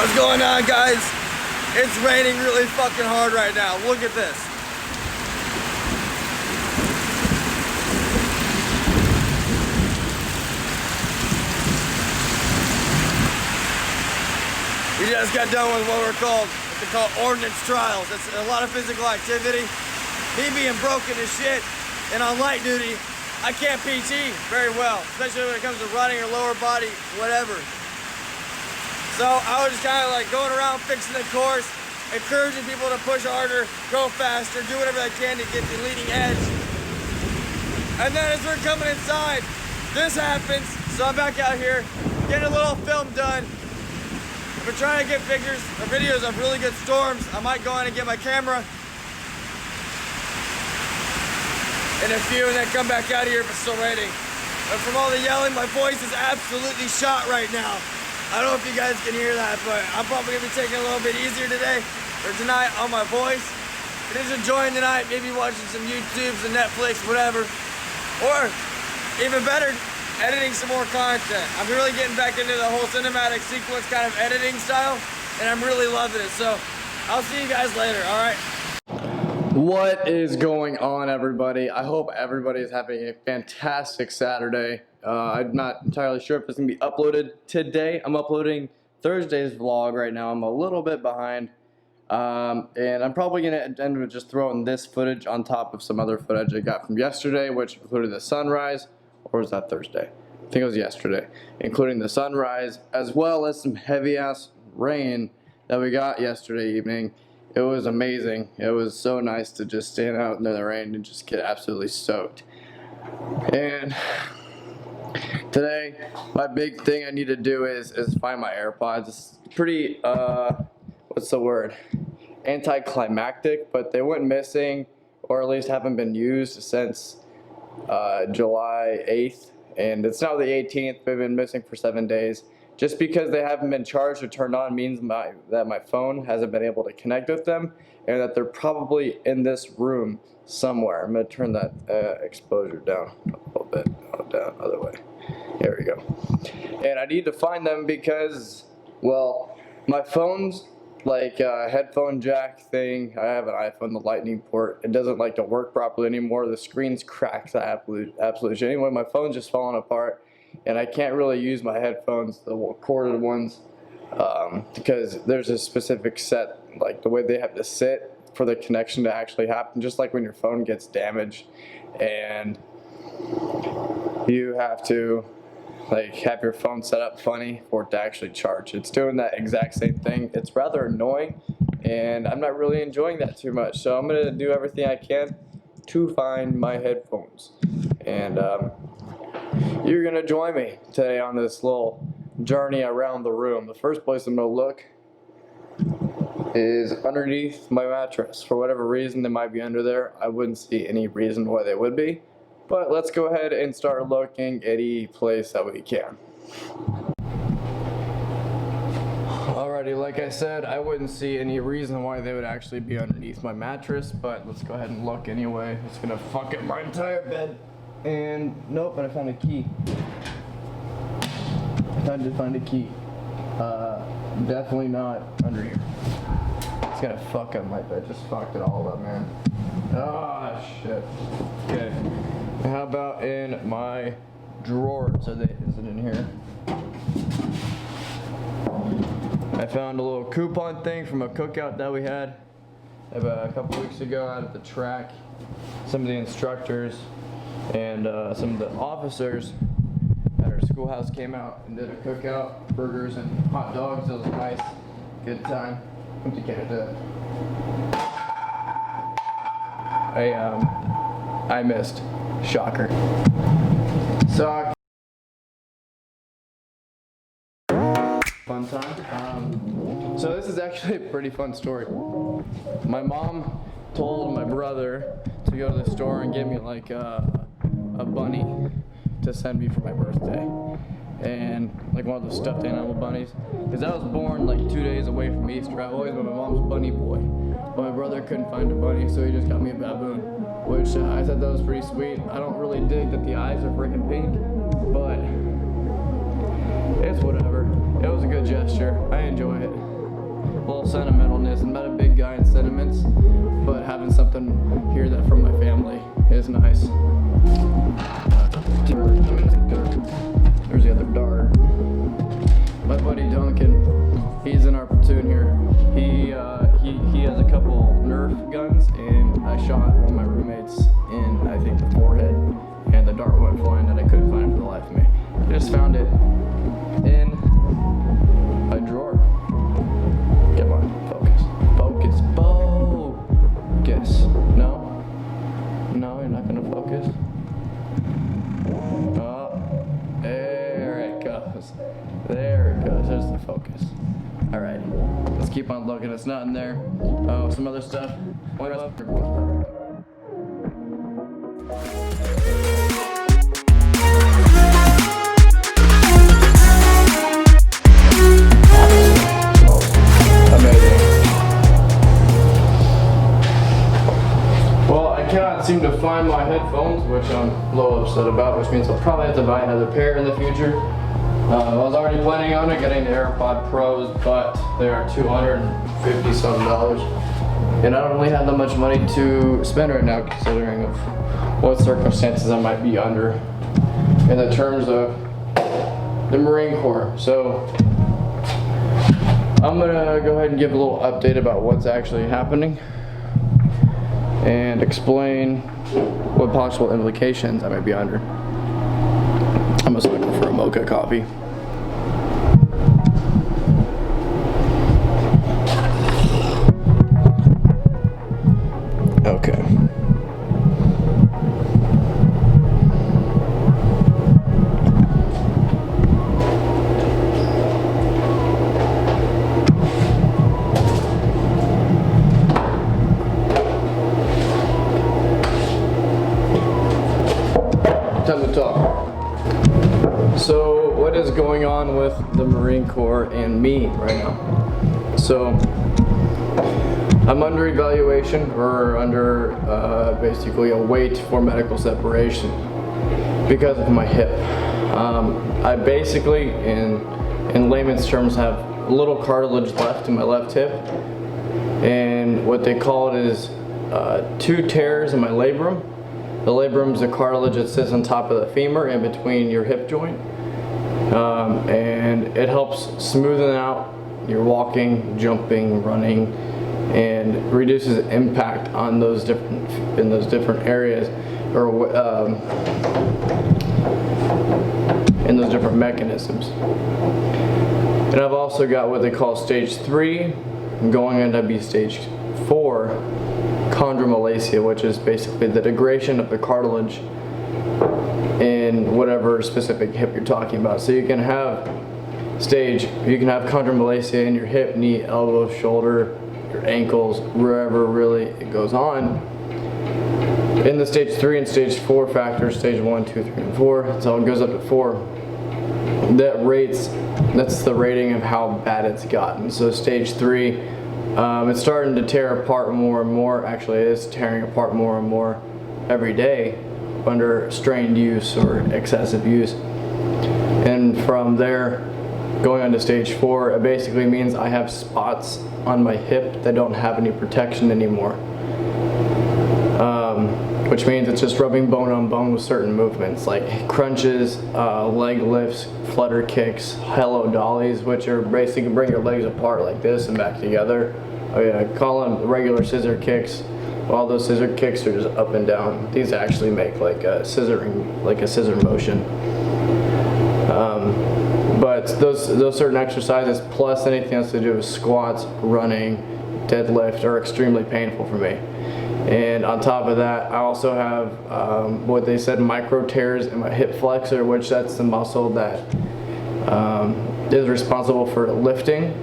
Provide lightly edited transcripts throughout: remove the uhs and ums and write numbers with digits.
What's going on, guys? It's raining really fucking hard right now. Look at this. We just got done with what we're called ordnance trials. It's a lot of physical activity. Me being broken as shit and on light duty, I can't PT very well, especially when it comes to running or lower body, whatever. So I was just kind of like going around fixing the course, encouraging people to push harder, go faster, do whatever they can to get the leading edge. And then as we're coming inside, this happens. So I'm back out here, getting a little film done. I've been trying to get pictures or videos of really good storms. I might go in and get my camera in a few and then come back out here if it's still raining. But from all the yelling, my voice is absolutely shot right now. I don't know if you guys can hear that, but I'm probably gonna be taking it a little bit easier today or tonight on my voice. But just enjoying the night, maybe watching some YouTubes and Netflix, whatever. Or even better, editing some more content. I'm really getting back into the whole cinematic sequence kind of editing style, and I'm really loving it. So I'll see you guys later, all right? What is going on, everybody? I hope everybody is having a fantastic Saturday. I'm not entirely sure if it's going to be uploaded today. I'm uploading Thursday's vlog right now. I'm a little bit behind. And I'm probably going to end up just throwing this footage on top of some other footage I got from yesterday, which included the sunrise. Or was that Thursday? I think it was yesterday. Including the sunrise, as well as some heavy-ass rain that we got yesterday evening. It was amazing. It was so nice to just stand out in the rain and just get absolutely soaked. And today, my big thing I need to do is find my AirPods. It's pretty, what's the word? Anticlimactic, but they went missing, or at least haven't been used since July 8th. And it's now the 18th. They've been missing for 7 days. Just because they haven't been charged or turned on means that my phone hasn't been able to connect with them, and that they're probably in this room somewhere. I'm going to turn that exposure down a little bit. Oh, down, other way. There we go. And I need to find them because, well, my phone's like a headphone jack thing. I have an iPhone, the lightning port. It doesn't like to work properly anymore. The screen's cracked, absolute shit. Anyway, my phone's just falling apart. And I can't really use my headphones, the corded ones, because there's a specific set, like the way they have to sit for the connection to actually happen, just like when your phone gets damaged and you have to like have your phone set up funny for it to actually charge. It's doing that exact same thing. It's rather annoying, and I'm not really enjoying that too much. So I'm gonna do everything I can to find my headphones, and you're gonna join me today on this little journey around the room. The first place I'm gonna look is underneath my mattress. For whatever reason they might be under there. I wouldn't see any reason why they would be. But let's go ahead and start looking at any place that we can. Alrighty, like I said, I wouldn't see any reason why they would actually be underneath my mattress, but let's go ahead and look anyway. It's gonna fuck up my entire bed. And nope, but I found a key. I did find a key. Definitely not under here. It's gonna fuck up my bed. Just fucked it all up, man. Ah, shit. Okay. How about in my drawers? Is it in here? I found a little coupon thing from a cookout that we had a couple weeks ago out at the track. Some of the instructors and some of the officers at our schoolhouse came out and did a cookout, burgers and hot dogs. It was a nice, good time. Went to Canada. I missed. Shocker. Suck. Fun time. So this is actually a pretty fun story. My mom told my brother to go to the store and get me like a bunny to send me for my birthday, and like one of those stuffed animal bunnies, because I was born like 2 days away from Easter. I've always been my mom's bunny boy, but my brother couldn't find a bunny, so he just got me a baboon, which I thought that was pretty sweet. I don't really dig that the eyes are freaking pink, but it's whatever. It was a good gesture. I enjoy it. A little sentimentalness. I'm not a big guy in sentiments, but having something here that from my family is nice. There's the other dart. My buddy Duncan, he's in our platoon here. He has a couple Nerf guns, and I shot one of my roommates in, I think, the forehead, and the dart went flying, and I couldn't find it for the life of me. I just found it in a drawer. Come on, focus, focus, focus. No, no, you're not gonna focus. Oh, there it goes. There it goes. There's the focus. Alrighty, let's keep on looking. It's not in there. Oh, some other stuff. Seem to find my headphones, which I'm a little upset about, which means I'll probably have to buy another pair in the future. I was already planning on getting the AirPod Pros, but they are $250 something, and I don't really have that much money to spend right now, considering of what circumstances I might be under in the terms of the Marine Corps. So I'm gonna go ahead and give a little update about what's actually happening and explain what possible implications I might be under. I'm just looking for a mocha coffee. Okay. Time to talk. So what is going on with the Marine Corps and me right now? So I'm under evaluation, or under basically a wait for medical separation because of my hip. I basically, in layman's terms, have a little cartilage left in my left hip, and what they call it is 2 tears in my labrum. The labrum is the cartilage that sits on top of the femur in between your hip joint, and it helps smoothen out your walking, jumping, running, and reduces impact on those different areas, or in those different mechanisms. And I've also got what they call stage 3, going on to be stage 4, chondromalacia, which is basically the degradation of the cartilage in whatever specific hip you're talking about. So you can have chondromalacia in your hip, knee, elbow, shoulder, your ankles, wherever really it goes on. In the stage 3 and stage 4 factors, stage 1, 2, 3, and 4, so it goes up to 4. That's the rating of how bad it's gotten. So stage 3, it's starting to tear apart more and more. Actually, it is tearing apart more and more every day under strained use or excessive use. And from there, going on to stage 4, it basically means I have spots on my hip that don't have any protection anymore. Which means it's just rubbing bone on bone with certain movements like crunches, leg lifts, flutter kicks, hello dollies, which are basically bring your legs apart like this and back together. I call them regular scissor kicks. All those scissor kicks are just up and down. These actually make like a scissor motion. But those certain exercises plus anything else to do with squats, running, deadlift are extremely painful for me. And on top of that, I also have what they said micro tears in my hip flexor, which that's the muscle that is responsible for lifting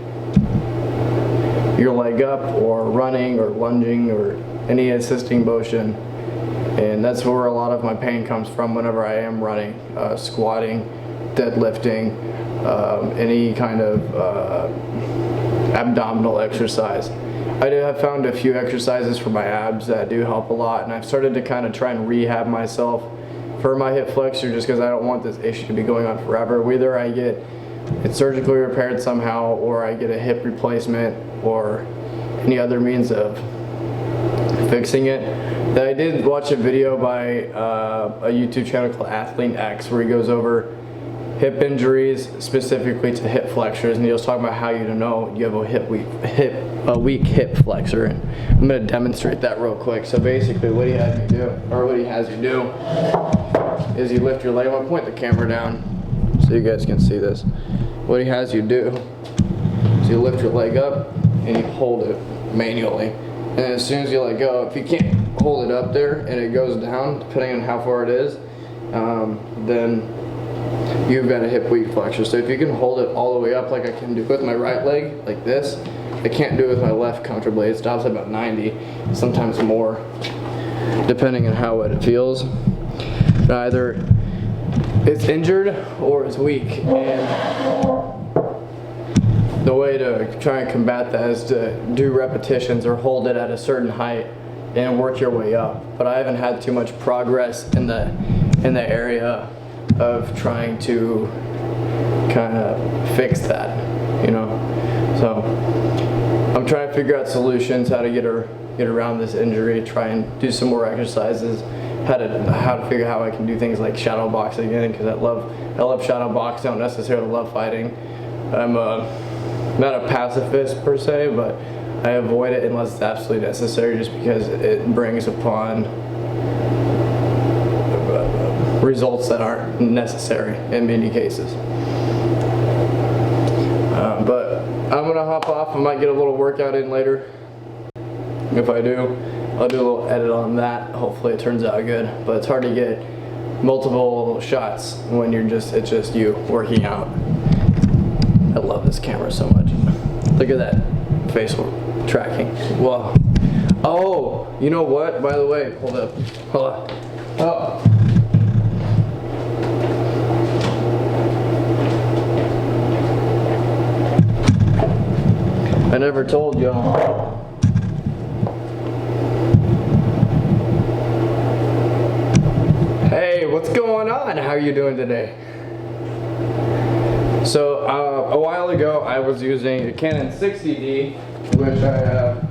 your leg up or running or lunging or any assisting motion. And that's where a lot of my pain comes from whenever I am running, squatting, deadlifting, any kind of abdominal exercise. I have found a few exercises for my abs that do help a lot, and I've started to kind of try and rehab myself for my hip flexor just because I don't want this issue to be going on forever. Whether I get it surgically repaired somehow, or I get a hip replacement, or any other means of fixing it. That I did watch a video by a YouTube channel called Athlete X where he goes over hip injuries specifically to hip flexors, and he was talking about how you know you have a weak hip flexor. And I'm going to demonstrate that real quick. So basically what he has you do is you lift your leg. I'm going to point the camera down so you guys can see this. What he has you do is you lift your leg up and you hold it manually, and as soon as you let go, if you can't hold it up there and it goes down depending on how far it is, then you've got a hip weak flexor. So if you can hold it all the way up like I can do with my right leg, like this, I can't do it with my left comfortably. It stops at about 90, sometimes more, depending on how it feels. Either it's injured or it's weak, and the way to try and combat that is to do repetitions or hold it at a certain height and work your way up. But I haven't had too much progress in the area of trying to kind of fix that, you know. So I'm trying to figure out solutions, how to get around this injury, try and do some more exercises, how to figure out how I can do things like shadow boxing again, because I love shadow boxing. I don't necessarily love fighting. I'm not a pacifist per se, but I avoid it unless it's absolutely necessary, just because it brings upon results that aren't necessary in many cases. But I'm gonna hop off. I might get a little workout in later. If I do, I'll do a little edit on that. Hopefully it turns out good. But it's hard to get multiple shots when it's just you working out. I love this camera so much. Look at that facial tracking. Whoa. Oh, you know what? By the way, hold up. Oh. I never told y'all. Hey, what's going on? How are you doing today? So a while ago I was using a Canon 60D, which I have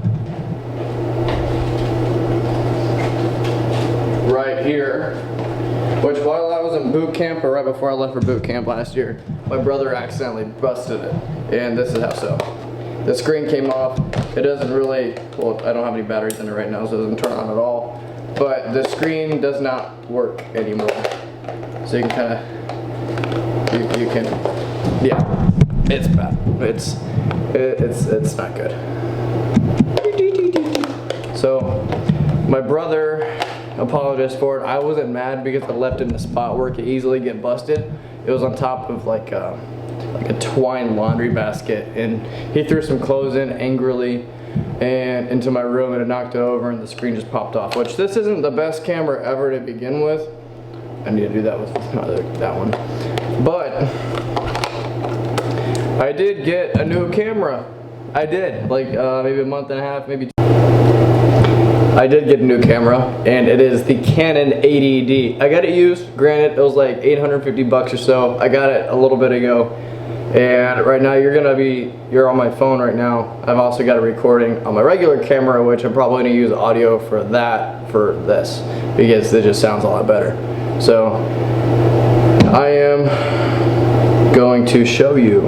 right here, which while I was in boot camp, or right before I left for boot camp last year, my brother accidentally busted it, and this is how so. The screen came off. It doesn't really, well, I don't have any batteries in it right now, so it doesn't turn on at all. But the screen does not work anymore. So you can kind of, you can, yeah, it's bad. It's not good. So my brother apologized for it. I wasn't mad because I left it in a spot where it could easily get busted. It was on top of like a twine laundry basket, and he threw some clothes in angrily and into my room, and it knocked it over, and the screen just popped off. Which, this isn't the best camera ever to begin with. I need to do that with that one. But I did get a new camera. I did, like maybe a month and a half, maybe 2. I did get a new camera, and it is the Canon 80D. I got it used. Granted, it was like 850 bucks or so. I got it a little bit ago, and right now you're on my phone right now. I've also got a recording on my regular camera, which I'm probably going to use audio for this because it just sounds a lot better. So I am going to show you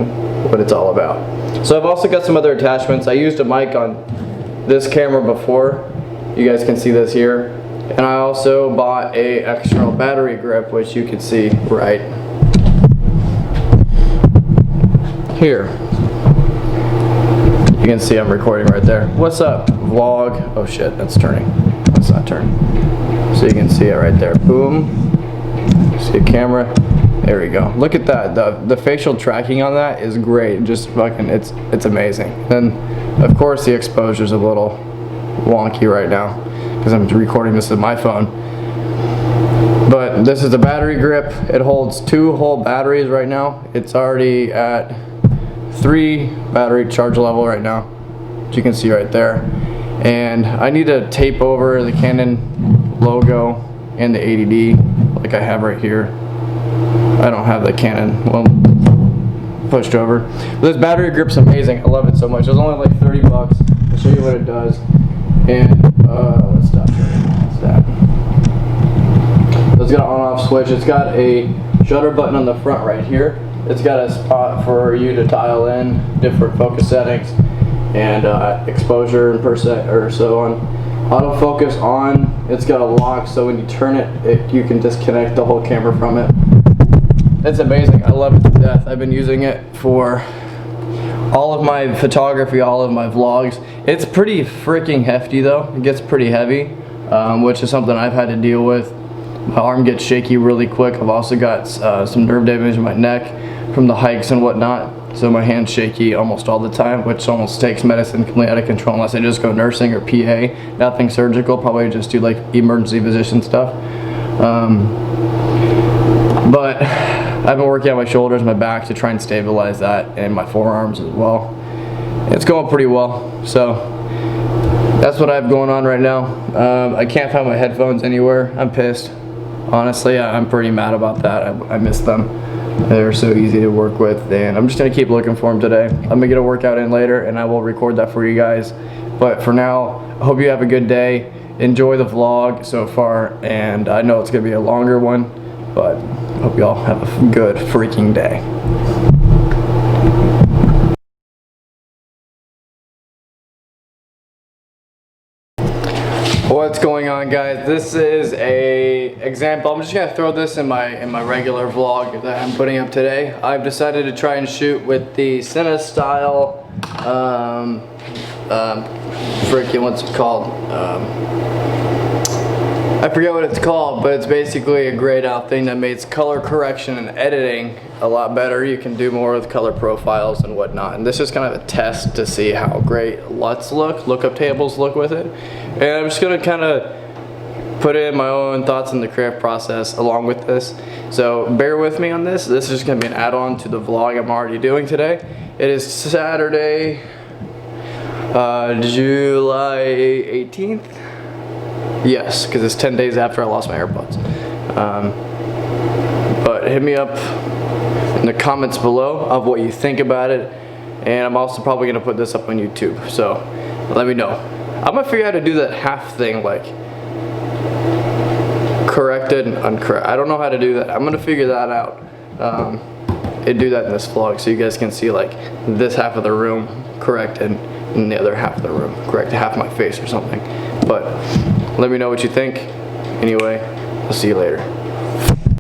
what it's all about. So I've also got some other attachments. I used a mic on this camera before. You guys can see this here. And I also bought a external battery grip, which you can see right here. You can see I'm recording right there. What's up, vlog? Oh shit, that's turning. That's not turning. So you can see it right there. Boom. See a camera. There we go. Look at that. The facial tracking on that is great. Just fucking, it's amazing. Then, of course, the exposure's a little wonky right now because I'm recording this with my phone. But this is a battery grip. It holds 2 whole batteries right now. It's already at 3 battery charge level right now, which you can see right there. And I need to tape over the Canon logo and the 80D like I have right here. I don't have the Canon one pushed over. But this battery grip's amazing. I love it so much. It was only like 30 bucks. I'll show you what it does. And let's stop turning. What's that? So it's got an on-off switch. It's got a shutter button on the front right here. It's got a spot for you to dial in different focus settings and exposure and percent or so on. Autofocus on. It's got a lock, so when you turn it, you can disconnect the whole camera from it. It's amazing. I love it to death. I've been using it for all of my photography, all of my vlogs. It's pretty freaking hefty though. It gets pretty heavy, which is something I've had to deal with. My arm gets shaky really quick. I've also got some nerve damage in my neck from the hikes and whatnot. So my hand's shaky almost all the time, which almost takes medicine completely out of control unless I just go nursing or PA. Nothing surgical, probably just do like emergency physician stuff. But I've been working on my shoulders, my back to try and stabilize that, and my forearms as well. It's going pretty well. So that's what I have going on right now. I can't find my headphones anywhere. I'm pissed. Honestly, I'm pretty mad about that. I miss them. They're so easy to work with, and I'm just gonna keep looking for them today. I'm gonna get a workout in later, and I will record that for you guys. But for now, I hope you have a good day. Enjoy the vlog so far, and I know it's gonna be a longer one, but I hope y'all have a good freaking day. What's going on, guys? This is a example. I'm just gonna throw this in my regular vlog that I'm putting up today. I've decided to try and shoot with the Cine style freaking, what's it called? I forget what it's called, but it's basically a grayed out thing that makes color correction and editing a lot better. You can do more with color profiles and whatnot. And this is kind of a test to see how great LUTs lookup tables look with it. And I'm just gonna kind of put in my own thoughts in the creative process along with this. So bear with me on this. This is just gonna be an add-on to the vlog I'm already doing today. It is Saturday, July 18th. Yes, because it's 10 days after I lost my AirPods. But hit me up in the comments below of what you think about it. And I'm also probably going to put this up on YouTube. So let me know. I'm going to figure out how to do that half thing, like corrected and uncorrected. I don't know how to do that. I'm gonna figure that out. And do that in this vlog so you guys can see like this half of the room corrected and the other half of the room corrected, half my face or something. But let me know what you think. Anyway, I'll see you later.